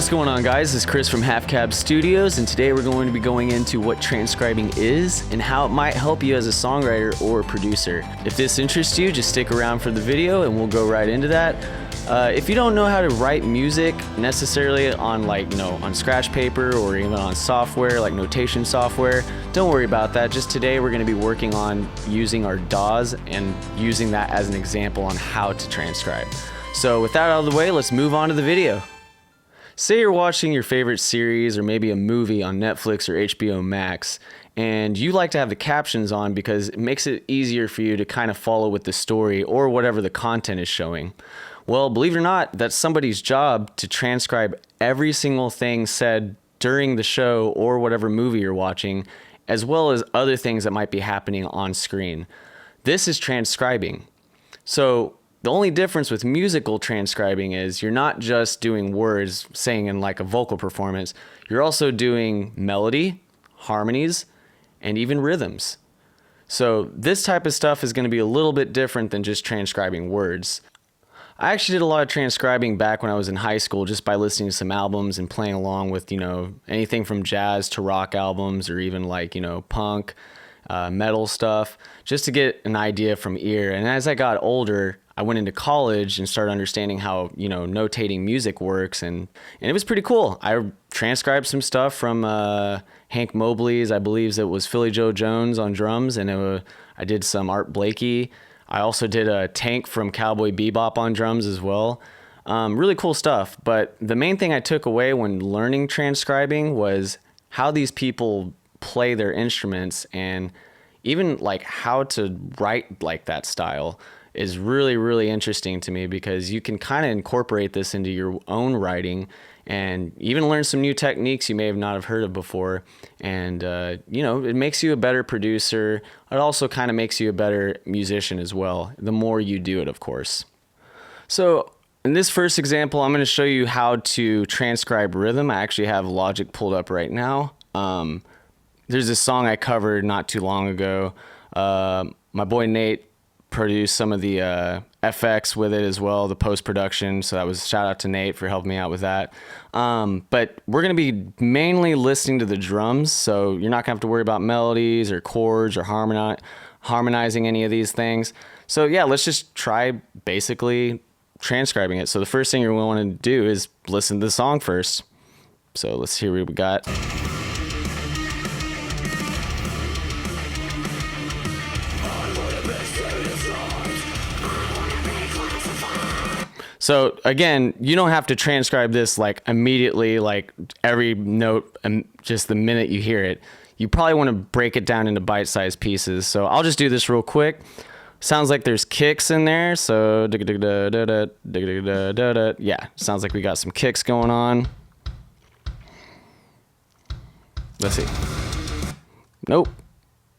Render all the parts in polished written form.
What's going on, guys? This is Chris from Half Cab Studios, and today we're going to be going into what transcribing is and how it might help you as a songwriter or producer. If this interests you, just stick around for the video and we'll go right into that. If you don't know how to write music necessarily on on scratch paper or even on software like notation software, don't worry about that. Just today we're going to be working on using our DAWs and using that as an example on how to transcribe. So with that out of the way, let's move on to the video. Say you're watching your favorite series or maybe a movie on Netflix or HBO Max, and you like to have the captions on because it makes it easier for you to kind of follow with the story or whatever the content is showing. Well, believe it or not, that's somebody's job to transcribe every single thing said during the show or whatever movie you're watching, as well as other things that might be happening on screen. This is transcribing. So the only difference with musical transcribing is you're not just doing words, saying in like a vocal performance, you're also doing melody, harmonies, and even rhythms. So this type of stuff is going to be a little bit different than just transcribing words. I actually did a lot of transcribing back when I was in high school just by listening to some albums and playing along with, anything from jazz to rock albums or even punk, metal stuff, just to get an idea from ear. And as I got older, I went into college and started understanding how, notating music works, and it was pretty cool. I transcribed some stuff from Hank Mobley's, I believe it was Philly Joe Jones on drums, and I did some Art Blakey. I also did a Tank from Cowboy Bebop on drums as well. Really cool stuff. But the main thing I took away when learning transcribing was how these people play their instruments, and even like how to write like that style is really, really interesting to me, because you can kind of incorporate this into your own writing and even learn some new techniques you may have not have heard of before. And, it makes you a better producer. It also kind of makes you a better musician as well, the more you do it, of course. So in this first example, I'm going to show you how to transcribe rhythm. I actually have Logic pulled up right now. There's this song I covered not too long ago. My boy Nate produced some of the FX with it as well, the post-production. So that was shout out to Nate for helping me out with that. But we're going to be mainly listening to the drums. So you're not going to have to worry about melodies or chords or harmonizing any of these things. So yeah, let's just try basically transcribing it. So the first thing you're going to want to do is listen to the song first. So let's hear what we got. So again, you don't have to transcribe this like immediately, like every note and just the minute you hear it. You probably want to break it down into bite-sized pieces. So I'll just do this real quick. Sounds like there's kicks in there. So yeah, sounds like we got some kicks going on. Let's see. Nope.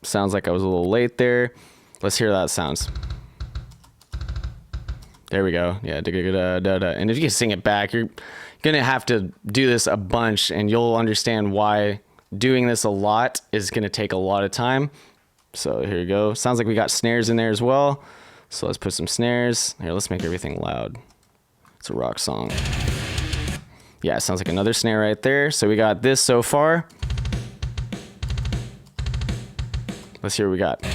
Sounds like I was a little late there. Let's hear how that sounds. There we go. Yeah. And if you can sing it back, you're going to have to do this a bunch, and you'll understand why doing this a lot is going to take a lot of time. So here you go. Sounds like we got snares in there as well. So let's put some snares. Here, let's make everything loud. It's a rock song. Yeah, sounds like another snare right there. So we got this so far. Let's hear what we got.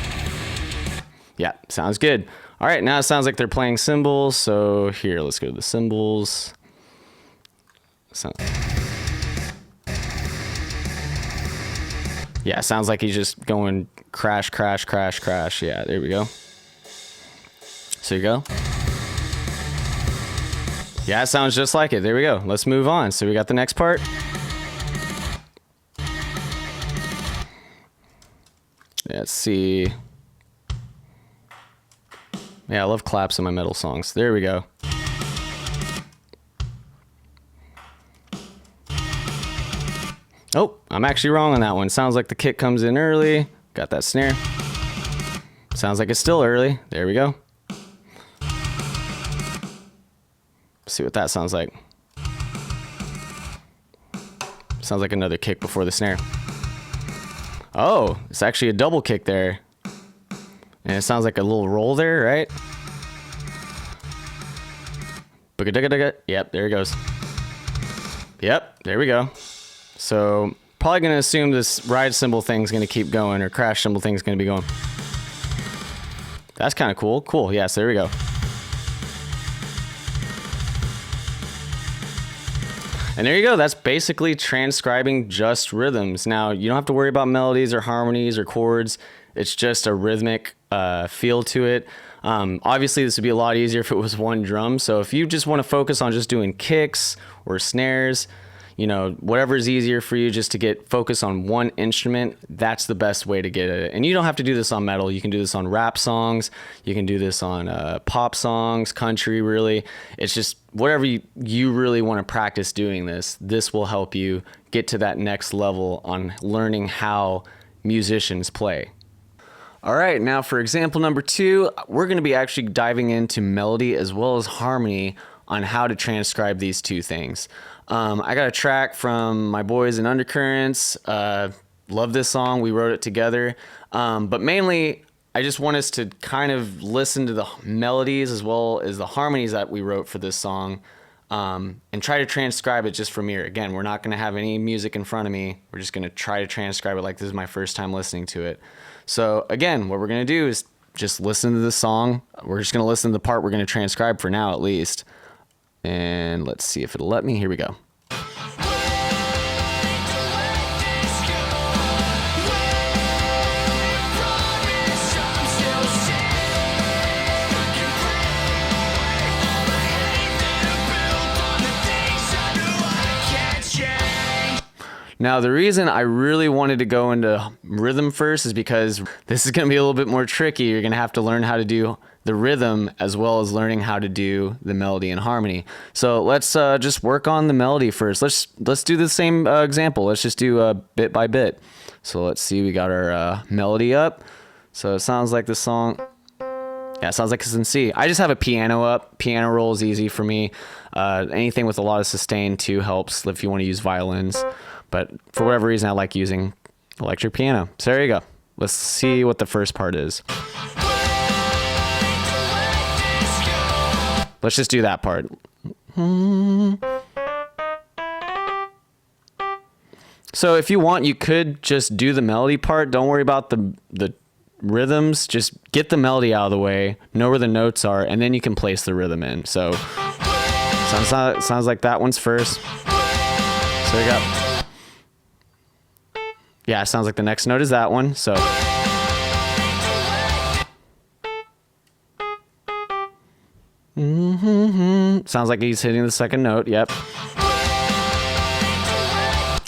Yeah, sounds good. All right, now it sounds like they're playing cymbals. So here, let's go to the cymbals. Yeah, sounds like he's just going crash, crash, crash, crash. Yeah, there we go. So you go. Yeah, it sounds just like it. There we go. Let's move on. So we got the next part. Let's see. Yeah, I love claps in my metal songs. There we go. Oh, I'm actually wrong on that one. Sounds like the kick comes in early. Got that snare. Sounds like it's still early. There we go. Let's see what that sounds like. Sounds like another kick before the snare. Oh, it's actually a double kick there. And it sounds like a little roll there, right? Yep, there it goes. Yep, there we go. So probably going to assume this ride cymbal thing's going to keep going, or crash cymbal thing's going to be going. That's kind of cool. Cool. Yes, there we go. And there you go. That's basically transcribing just rhythms. Now, you don't have to worry about melodies or harmonies or chords. It's just a rhythmic feel to it. Obviously, this would be a lot easier if it was one drum. So if you just want to focus on just doing kicks or snares, you know, whatever is easier for you, just to get focus on one instrument, that's the best way to get it. And you don't have to do this on metal. You can do this on rap songs. You can do this on pop songs, country, really. It's just whatever you really want to practice doing this. This will help you get to that next level on learning how musicians play. All right, now for example number 2, we're going to be actually diving into melody as well as harmony on how to transcribe these two things. I got a track from my boys in Undercurrents. Love this song. We wrote it together. But mainly, I just want us to kind of listen to the melodies as well as the harmonies that we wrote for this song, and try to transcribe it just from ear. Again, we're not going to have any music in front of me. We're just going to try to transcribe it like this is my first time listening to it. So again, what we're going to do is just listen to the song. We're just going to listen to the part we're going to transcribe for now, at least. And let's see if it'll let me. Here we go. Now, the reason I really wanted to go into rhythm first is because this is going to be a little bit more tricky. You're going to have to learn how to do the rhythm as well as learning how to do the melody and harmony. So let's just work on the melody first. Let's do the same example. Let's just do bit by bit. So let's see, we got our melody up. So it sounds like the song, yeah, it sounds like it's in C. I just have a piano up. Piano roll is easy for me. Anything with a lot of sustain too helps if you want to use violins. But for whatever reason, I like using electric piano. So there you go. Let's see what the first part is. Let's just do that part. So if you want, you could just do the melody part. Don't worry about the rhythms. Just get the melody out of the way, know where the notes are, and then you can place the rhythm in. So sounds like that one's first. So we got... Yeah, it sounds like the next note is that one, so. Sounds like he's hitting the second note, yep.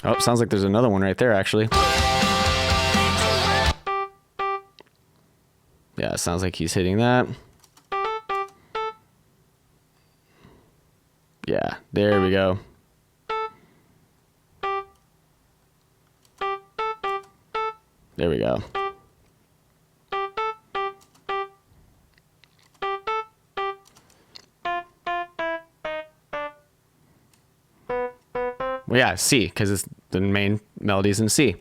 Oh, sounds like there's another one right there, actually. Yeah, it sounds like he's hitting that. Yeah, there we go. There we go. Well, yeah, C, because the main melody's in C.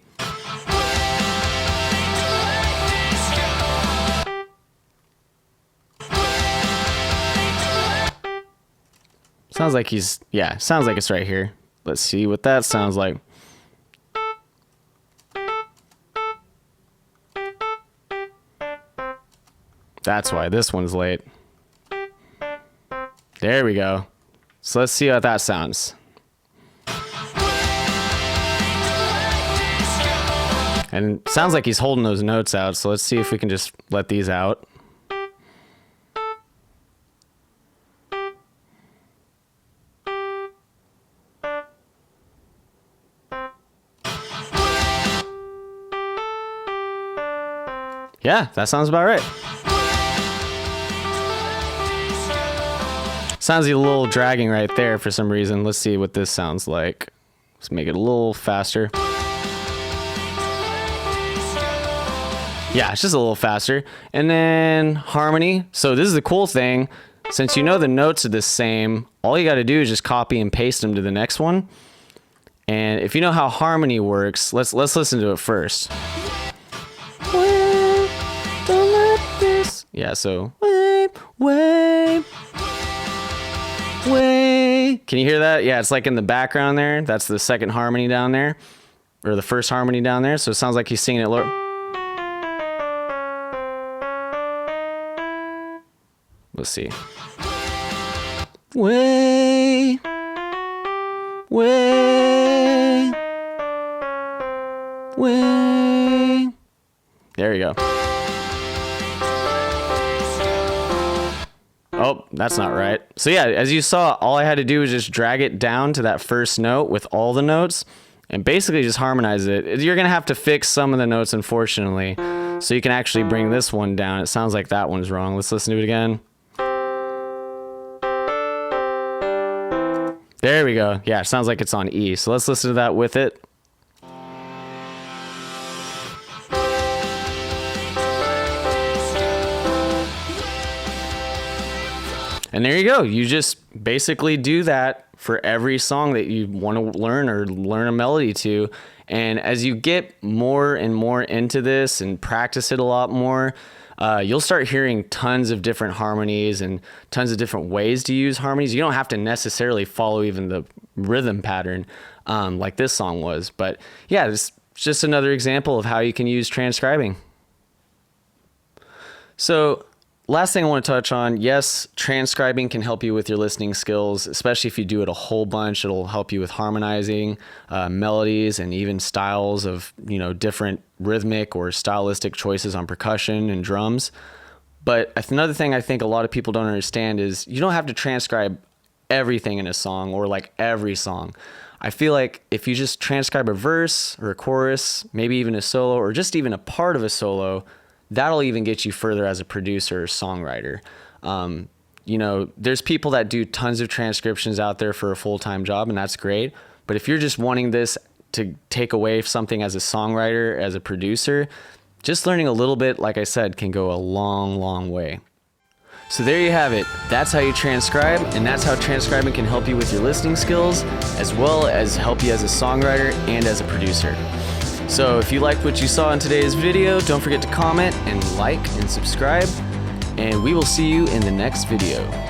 Sounds like sounds like it's right here. Let's see what that sounds like. That's why this one's late. There we go. So let's see how that sounds. And it sounds like he's holding those notes out, so let's see if we can just let these out. Yeah, that sounds about right. Sounds a little dragging right there for some reason. Let's see what this sounds like. Let's make it a little faster. Yeah, it's just a little faster. And then harmony. So this is the cool thing. Since you know the notes are the same, all you got to do is just copy and paste them to the next one. And if you know how harmony works, let's listen to it first. Wait, don't let this. Yeah, so wait. way. Can you hear that? Yeah, it's like in the background there. That's the second harmony down there, or the first harmony down there. So it sounds like he's singing it lower. Let's see. Way, way, way. There you go. Oh, that's not right. So yeah, as you saw, all I had to do was just drag it down to that first note with all the notes and basically just harmonize it. You're gonna have to fix some of the notes, unfortunately, so you can actually bring this one down. It sounds like that one's wrong. Let's listen to it again. There we go. Yeah, it sounds like it's on E. So let's listen to that with it. And there you go. You just basically do that for every song that you want to learn or learn a melody to. And as you get more and more into this and practice it a lot more, you'll start hearing tons of different harmonies and tons of different ways to use harmonies. You don't have to necessarily follow even the rhythm pattern like this song was. But yeah, it's just another example of how you can use transcribing. So last thing I want to touch on, yes, transcribing can help you with your listening skills, especially if you do it a whole bunch. It'll help you with harmonizing melodies and even styles of, different rhythmic or stylistic choices on percussion and drums. But another thing I think a lot of people don't understand is you don't have to transcribe everything in a song or like every song. I feel like if you just transcribe a verse or a chorus, maybe even a solo or just even a part of a solo, that'll even get you further as a producer or songwriter. There's people that do tons of transcriptions out there for a full-time job, and that's great. But if you're just wanting this to take away something as a songwriter, as a producer, just learning a little bit, like I said, can go a long, long way. So there you have it. That's how you transcribe, and that's how transcribing can help you with your listening skills, as well as help you as a songwriter and as a producer. So if you liked what you saw in today's video, don't forget to comment and like and subscribe, and we will see you in the next video.